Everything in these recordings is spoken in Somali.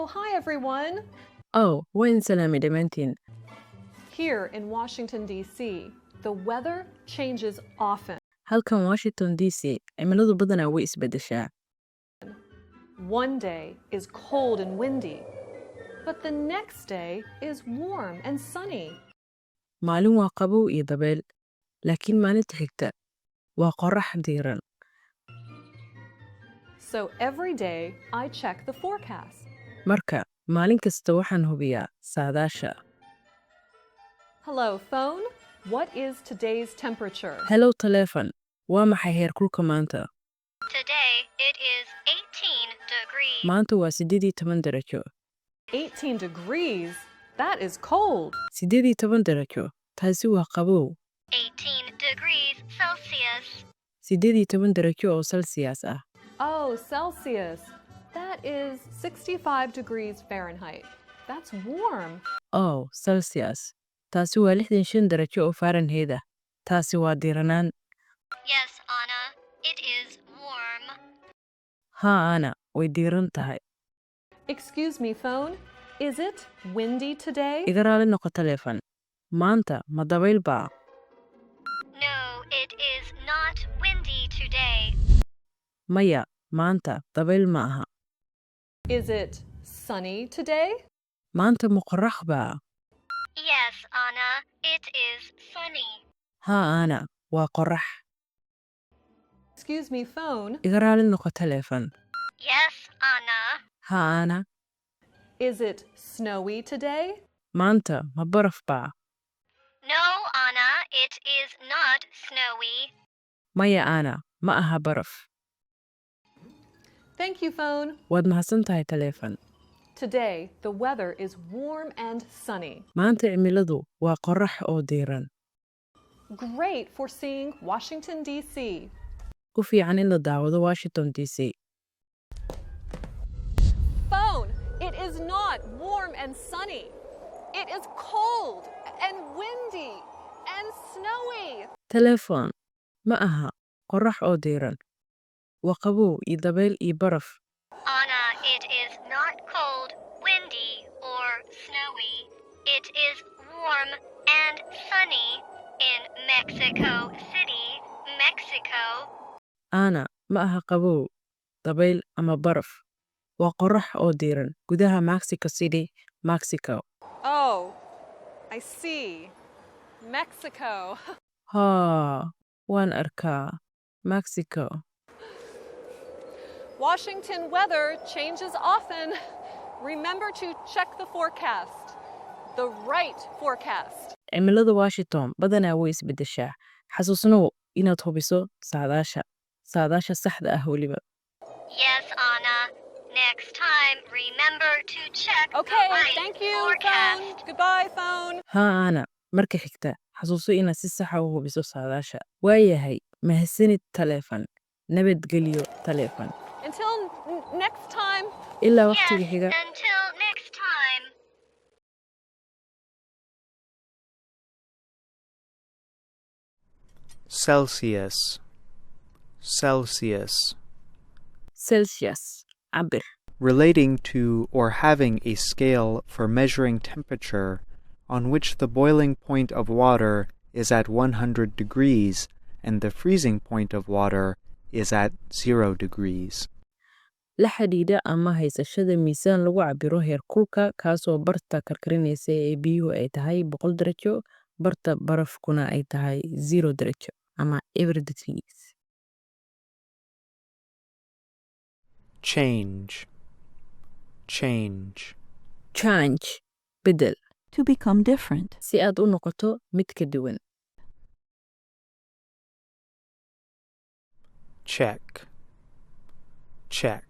Oh, hi everyone. Oh, wayn salaami dhammaantiin. Here in Washington, D.C., the weather changes often. Halkan Washington D.C, cimiladu badanaa way isbeddeshaa. One day is cold and windy, but the next day is warm and sunny. Maalin waa qabow iyo dabayl, laakiin maalinta xigta waa qorax diiran. So every day I check the forecast. Marka, maalin kasta waxaan hubiyaa saadaasha. Hello, phone. What is today's temperature? Hello, telephone. Waa maxay heerkulka maanta? Today it is 18 degrees. Maanta waa 18 darajo. 18 degrees? That is cold. 18 darajo. Taasi waa qabow. 18 degrees Celsius. 18 darajo oo Celsius ah. Oh, Celsius. That is 65 degrees Fahrenheit. That's warm. Oh, Celsius. Taasi waa 65 darajo oo Fahrenheit ah. Taasi waa diiranaan. Yes, Anna, it is warm. Haa, Anna, way diiran tahay. Excuse me, phone. Is it windy today? Iga raali noqo telephone. Maanta ma dabayl baa? No, it is not windy today. Maya, maanta dabayl ma aha. Is it sunny today? Maanta ma qorax baa? Yes, Anna, it is sunny. Haa, Anna, waa qorax. Excuse me, phone. Iga raali noqo telephone. Yes, Anna. Haa, Anna, Is it snowy today? maanta ma baraf baa? No, Anna, it is not snowy. Maya, Anna, ma aha baraf. Thank you, phone. Waad mahadsan tahay telephone. Today, the weather is warm and sunny. Maanta cimiladu waa qorax oo diiran. Great for seeing Washington, D.C. Ku fiican in la daawado Washington D.C. Phone, it is not warm and sunny. It is cold and windy and snowy. Telephone, ma aha qorax oo diiran. Waa qabow iyo dabayl iyo baraf. Anna, it is not cold, windy, or snowy. It is warm and sunny in Mexico City, Mexico. Anna, ma aha qabow, dabayl ama baraf. Waa qorax oo diiran gudaha Mexico City, Mexico. Oh, I see. Mexico. Haa, waan arkaa. Mexico. Washington weather changes often. Remember to check the forecast. The right forecast. Cimilada Washington badanaa way isbeddeshaa. Xasuusnow inaad hubiso saadaasha. Saadaasha saxda ah weliba. Yes, Anna. Next time, remember to check Okay, the right thank you, forecast. phone. Goodbye, phone. Haa, Anna, marka xigta xasuuso inaad si sax ah u hubiso saadaasha. Waayahay, mahadsanid telephone. Nabadgelyo telephone. Until next time. Ilaa Yes, waqtiga xiga. until next time. Celsius, Celsius. Celsius, cabir. Relating to or having a scale for measuring temperature on which the boiling point of water is at 100 degrees and the freezing point of water is at 0 degrees. La xidhiidha ama haysashada miisaan lagu cabiro heerkulka kaasoo barta karkarinaysa ee biyuhu ay tahay 100 darajo, barta barafkuna ay tahay 0 darajo ama 0 degrees. Change, change. Change, bedel. To become different. Si aad u noqoto mid ka duwan. Check, check.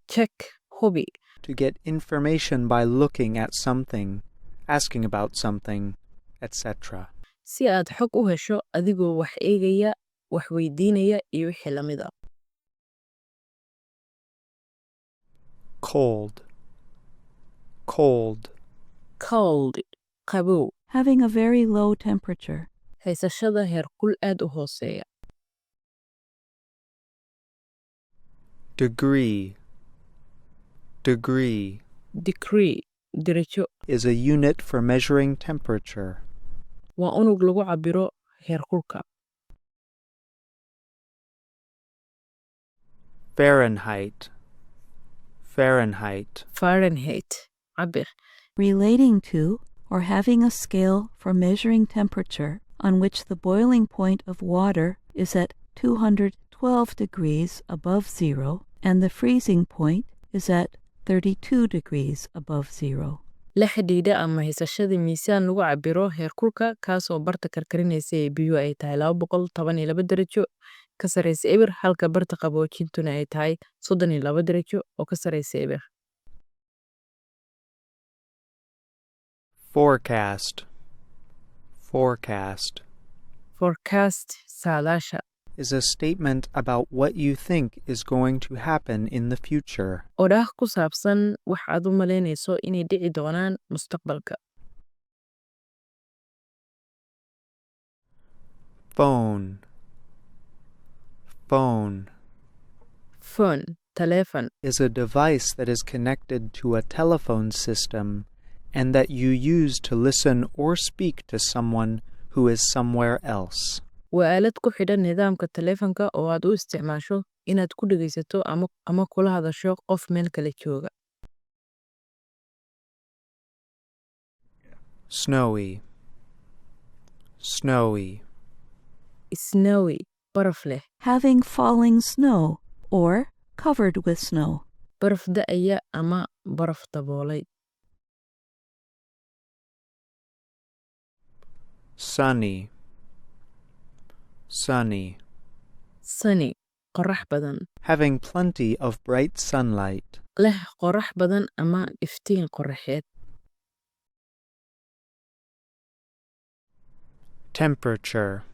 Check, hubi. To get information by looking at something, asking about something, etc. Si aad xog u hesho adigoo wax eegaya, wax weydiinaya iyo wixii la mid ah. Cold, cold. Cold, qabow. Having a very low temperature. Haysashada heerkul aad u hooseeya. Degree, Degree degree darajo is a unit for measuring temperature. waa unug lagu cabiro heerkulka. Fahrenheit. Fahrenheit. Fahrenheit cabir Relating to or having a scale for measuring temperature on which the boiling point of water is at 212 degrees above zero and the freezing point is at 32 degrees above zero. la xidhiidha ama haysashada miisaan lagu cabiro heerkulka kaasoo barta karkarinaysa ee biyuhu ay tahay 212 darajo ka sareysa eber halka barta qaboojintuna ay tahay 32 darajo oo ka sareysa eber. Forecast. Forecast Forecast saadaasha is a statement about what you think is going to happen in the future. odhaah ku saabsan wax aad u malaynayso inay dhici doonaan mustaqbalka. Phone. Phone Phone taleefan is a device that is connected to a telephone system and that you use to listen or speak to someone who is somewhere else. waa aalad ku xidhan nidaamka taleefanka oo aad u isticmaasho inaad ku dhegaysato ama kula hadasho qof meel kale jooga. Snowy. Snowy Snowy baraf leh Having falling snow or covered with snow. baraf da'aya ama baraf daboolay. Sunny. Sunny Sunny qorax badan having plenty of bright sunlight. leh qorax badan ama iftiin qoraxeed. Temperature.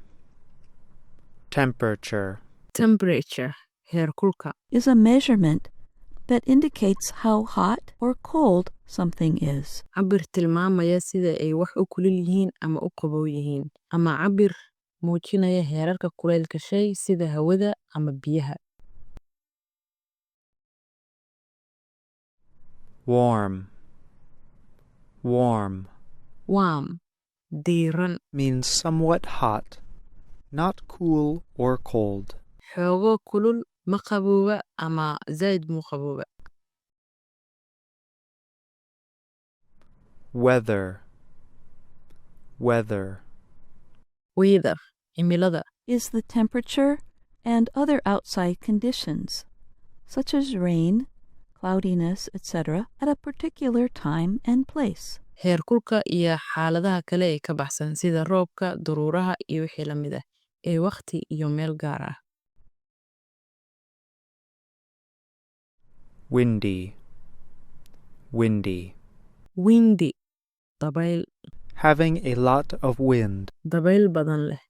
Temperature Temperature heerkulka Is a measurement that indicates how hot or cold something is. cabir tilmaamaya sida ay wax u kulul yihiin ama u qabow yihiin ama cabir muujinaya heerarka kulaylka shay sida hawada ama biyaha. Warm. Warm Warm diiran means somewhat hot, not cool or cold. xoogo kulul ma qabooba ama zaid mu qabooba. Weather. Weather weedho cimilada Is the temperature and other outside conditions, such as rain, cloudiness, etc., at a particular time and place. heerkulka iyo xaaladaha kale ee ka baxsan sida roobka daruuraha iyo wixii la mid ah ee wakhti iyo meel gaar ah. Windy. Windy windy dabayl having a lot of wind. dabayl badan leh.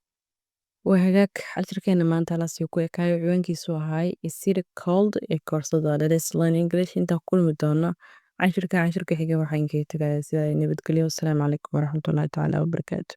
waa hagaag casharkeena maanta lasii ku ekaayo ciwaankiisu ahaay sida cold ee koorsada Let's Learn English. intaan ku kulmi doono cashirka xiga waxaan kaga tagayaa sida nabadgelyo. Assalaamu calaykum waraxmatullaahi tacaala wabarakaatu.